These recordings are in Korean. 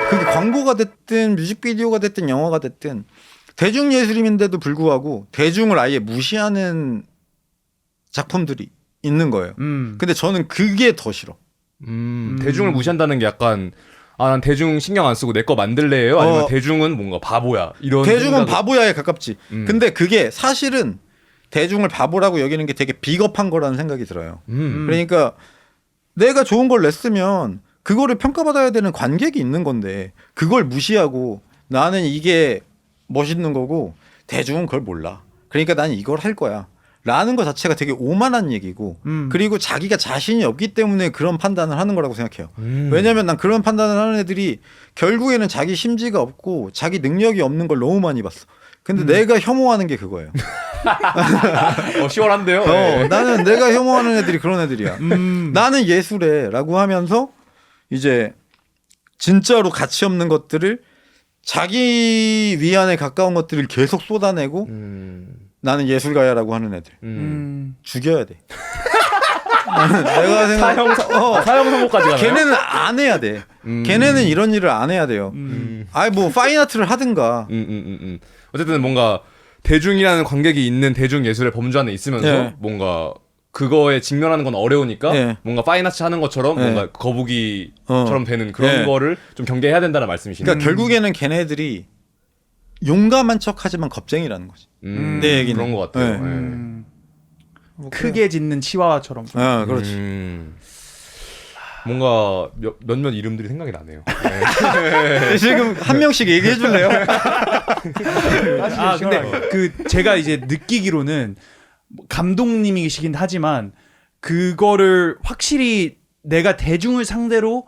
그게 광고가 됐든 뮤직비디오가 됐든 영화가 됐든 대중예술인데도 불구하고 대중을 아예 무시하는 작품들이 있는 거예요. 근데 저는 그게 더 싫어. 대중을 무시한다는 게 약간 난 대중 신경 안 쓰고 내 거 만들래요? 아니면 대중은 뭔가 바보야? 이런 대중은 생각을... 바보야에 가깝지. 근데 그게 사실은 대중을 바보라고 여기는 게 되게 비겁한 거라는 생각이 들어요. 그러니까 내가 좋은 걸 냈으면 그거를 평가받아야 되는 관객이 있는 건데 그걸 무시하고 나는 이게 멋있는 거고 대중은 그걸 몰라. 그러니까 나는 이걸 할 거야. 라는 것 자체가 되게 오만한 얘기고 그리고 자기가 자신이 없기 때문에 그런 판단을 하는 거라고 생각해요. 왜냐하면 난 그런 판단을 하는 애들이 결국에는 자기 심지가 없고 자기 능력이 없는 걸 너무 많이 봤어. 근데 내가 혐오하는 게 그거예요. 시원한데요? 나는 내가 혐오하는 애들이 그런 애들이야. 나는 예술해 라고 하면서 이제 진짜로 가치 없는 것들을 자기 위안에 가까운 것들을 계속 쏟아내고 나는 예술가야라고 하는 애들 죽여야 돼. 내가 사형 선고까지 가나요? 걔네는 안 해야 돼. 걔네는 이런 일을 안 해야 돼요. 아니 뭐 파인아트를 하든가. 어쨌든 뭔가 대중이라는 관객이 있는 대중 예술의 범주 안에 있으면서 네. 뭔가 그거에 직면하는 건 어려우니까 네. 뭔가 파인아트 하는 것처럼 네. 뭔가 거북이처럼 되는 그런 네. 거를 좀 경계해야 된다는 말씀이시네요. 그러니까 결국에는 걔네들이 용감한 척하지만 겁쟁이라는 거지. 내 얘기는 그런 것 같아요. 네. 네. 크게 짖는 치와와처럼. 그렇지. 뭔가 몇몇 이름들이 생각이 나네요. 네. 지금 한 명씩 얘기해 줄래요? 근데 그 제가 이제 느끼기로는 감독님이시긴 하지만 그거를 확실히 내가 대중을 상대로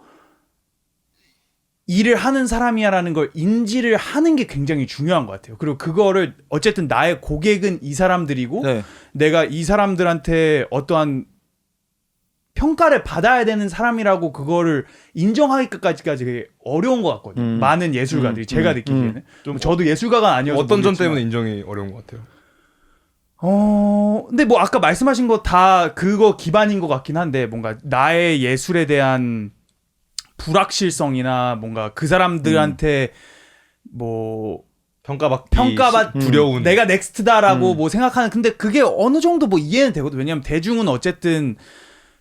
일을 하는 사람이야라는 걸 인지를 하는 게 굉장히 중요한 것 같아요. 그리고 그거를 어쨌든 나의 고객은 이 사람들이고 네. 내가 이 사람들한테 어떠한 평가를 받아야 되는 사람이라고 그거를 인정하기까지 되게 어려운 것 같거든요. 많은 예술가들이 제가 느끼기에는 저도 예술가가 아니어서 어떤 점 모르겠지만. 때문에 인정이 어려운 것 같아요? 근데 뭐 아까 말씀하신 거 다 그거 기반인 것 같긴 한데 뭔가 나의 예술에 대한 불확실성이나 뭔가 그 사람들한테 뭐 평가받 두려운 내가 넥스트다라고 뭐 생각하는 근데 그게 어느 정도 뭐 이해는 되거든. 왜냐면 대중은 어쨌든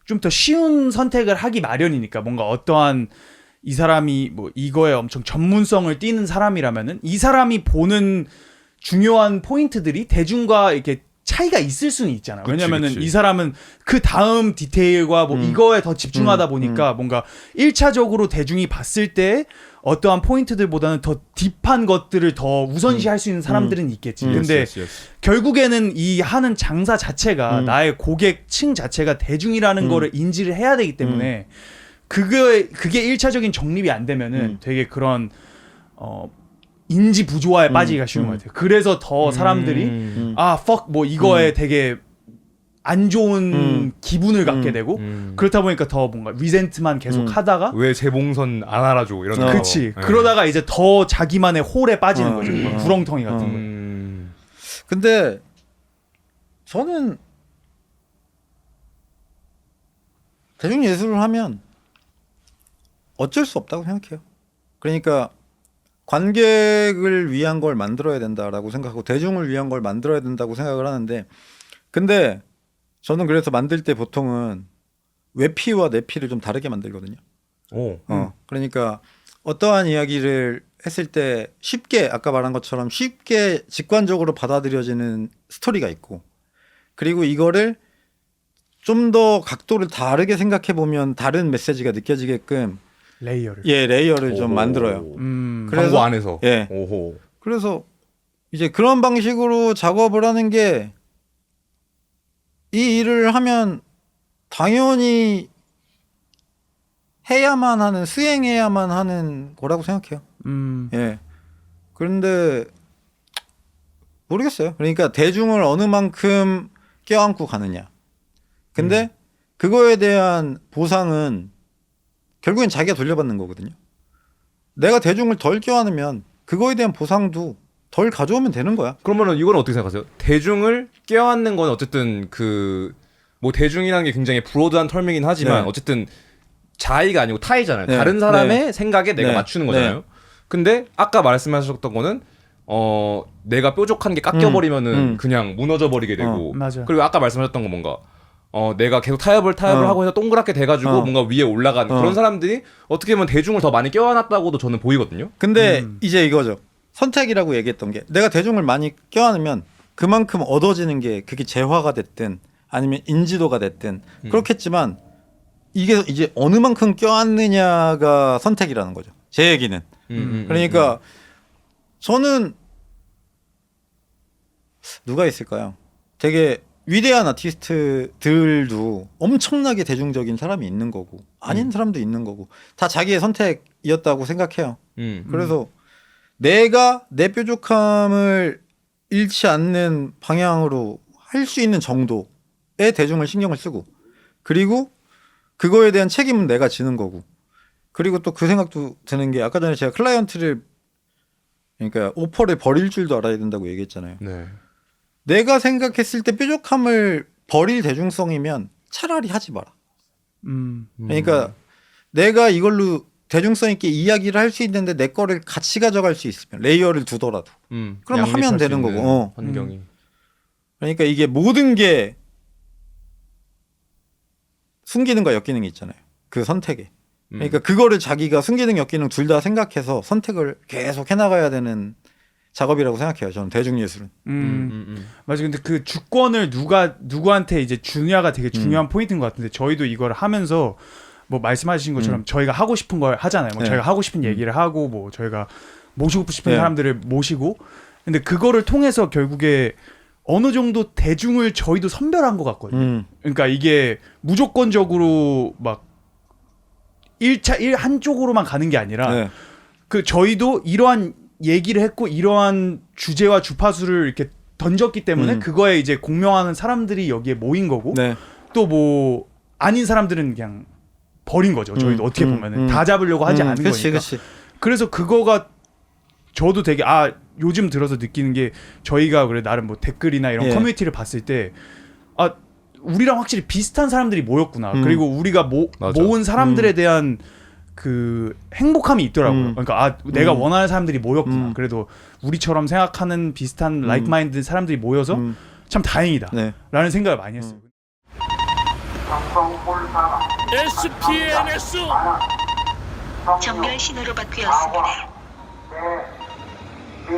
좀 더 쉬운 선택을 하기 마련이니까 뭔가 어떠한 이 사람이 뭐 이거에 엄청 전문성을 띠는 사람이라면은 이 사람이 보는 중요한 포인트들이 대중과 이렇게 차이가 있을 수는 있잖아. 왜냐면은 이 사람은 그 다음 디테일과 뭐 이거에 더 집중하다 보니까 뭔가 1차적으로 대중이 봤을 때 어떠한 포인트들보다는 더 딥한 것들을 더 우선시할 수 있는 사람들은 있겠지. 근데 결국에는 이 하는 장사 자체가 나의 고객층 자체가 대중이라는 거를 인지를 해야 되기 때문에 그게 1차적인 정립이 안 되면은 되게 그런 인지 부조화에 빠지기가 쉬운 것 같아요. 그래서 더 사람들이 fuck 뭐 이거에 되게 안 좋은 기분을 갖게 되고 그렇다 보니까 더 뭔가 리젠트만 계속 하다가 왜 재봉선 안 알아줘 이런 거. 그치. 그러다가 이제 더 자기만의 홀에 빠지는 거죠. 구렁텅이 같은 거. 근데 저는 대중예술을 하면 어쩔 수 없다고 생각해요. 그러니까 관객을 위한 걸 만들어야 된다라고 생각하고 대중을 위한 걸 만들어야 된다고 생각을 하는데 근데 저는 그래서 만들 때 보통은 외피와 내피를 좀 다르게 만들거든요. 그러니까 어떠한 이야기를 했을 때 쉽게 아까 말한 것처럼 쉽게 직관적으로 받아들여지는 스토리가 있고 그리고 이거를 좀 더 각도를 다르게 생각해 보면 다른 메시지가 느껴지게끔 레이어를 좀 만들어요. 그래서 광고 안에서. 예. 오호. 그래서 이제 그런 방식으로 작업을 하는 게 이 일을 하면 당연히 수행해야만 하는 거라고 생각해요. 예. 그런데 모르겠어요. 그러니까 대중을 어느 만큼 껴안고 가느냐. 근데 그거에 대한 보상은 결국엔 자기가 돌려받는 거거든요. 내가 대중을 덜 껴안으면 그거에 대한 보상도 덜 가져오면 되는 거야. 그러면은 이건 어떻게 생각하세요? 대중을 껴안는 건 어쨌든 뭐 대중이라는 게 굉장히 브로드한 텀이긴 하지만 어쨌든 자의가 아니고 타의잖아요. 다른 사람의 생각에 내가 맞추는 거잖아요. 근데 아까 말씀하셨던 거는 내가 뾰족한 게 깎여버리면은 그냥 무너져 버리게 되고 맞아. 그리고 아까 말씀하셨던 건 뭔가 내가 계속 타협을 하고 해서 동그랗게 돼가지고 뭔가 위에 올라가는 그런 사람들이 어떻게 보면 대중을 더 많이 껴안았다고도 저는 보이거든요. 근데 이제 이거죠. 선택이라고 얘기했던 게 내가 대중을 많이 껴안으면 그만큼 얻어지는 게 그게 재화가 됐든 아니면 인지도가 됐든 그렇겠지만 이게 이제 어느 만큼 껴안느냐가 선택이라는 거죠. 제 얘기는. 그러니까 저는 누가 있을까요? 되게 위대한 아티스트들도 엄청나게 대중적인 사람이 있는 거고 아닌 사람도 있는 거고 다 자기의 선택이었다고 생각해요. 그래서 내가 내 뾰족함을 잃지 않는 방향으로 할 수 있는 정도의 대중을 신경을 쓰고 그리고 그거에 대한 책임은 내가 지는 거고 그리고 또 그 생각도 드는 게 아까 전에 제가 클라이언트를 그러니까 오퍼를 버릴 줄도 알아야 된다고 얘기했잖아요. 네. 내가 생각했을 때 뾰족함을 버릴 대중성이면 차라리 하지 마라. 그러니까 내가 이걸로 대중성 있게 이야기를 할 수 있는데 내 거를 같이 가져갈 수 있으면 레이어를 두더라도 그럼 하면 양립할 수 되는 있는 거고. 환경이. 그러니까 이게 모든 게 순기능과 역기능이 있잖아요. 그 선택에. 그러니까 그거를 자기가 순기능, 역기능 둘 다 생각해서 선택을 계속 해나가야 되는 작업이라고 생각해요. 저는 대중예술은. 맞아. 근데 그 주권을 누구한테 이제 주냐가 되게 중요한 포인트인 것 같은데 저희도 이걸 하면서 뭐 말씀하신 것처럼 저희가 하고 싶은 걸 하잖아요. 뭐 네. 저희가 하고 싶은 얘기를 하고 뭐 저희가 모시고 싶은 네. 사람들을 모시고 근데 그거를 통해서 결국에 어느 정도 대중을 저희도 선별한 것 같거든요. 그러니까 이게 무조건적으로 막 1차 한쪽으로만 가는 게 아니라 네. 그 저희도 이러한 얘기를 했고 이러한 주제와 주파수를 이렇게 던졌기 때문에 그거에 이제 공명하는 사람들이 여기에 모인 거고 네. 또 뭐 아닌 사람들은 그냥 버린 거죠. 저희도 어떻게 보면은 다 잡으려고 하지 않은 그치, 거니까. 그치. 그래서 그거가 저도 되게 요즘 들어서 느끼는 게 저희가 그래 나름 뭐 댓글이나 이런 예. 커뮤니티를 봤을 때 우리랑 확실히 비슷한 사람들이 모였구나. 그리고 우리가 맞아. 모은 사람들에 대한 그 행복함이 있더라고요. 그러니까 내가 원하는 사람들이 모였구나. 그래도 우리처럼 생각하는 비슷한 라이크 마인드 사람들이 모여서 참 다행이다. 네. 라는 생각을 많이 했어요. SPNS 정렬 신호로 바뀌었습니다. 네,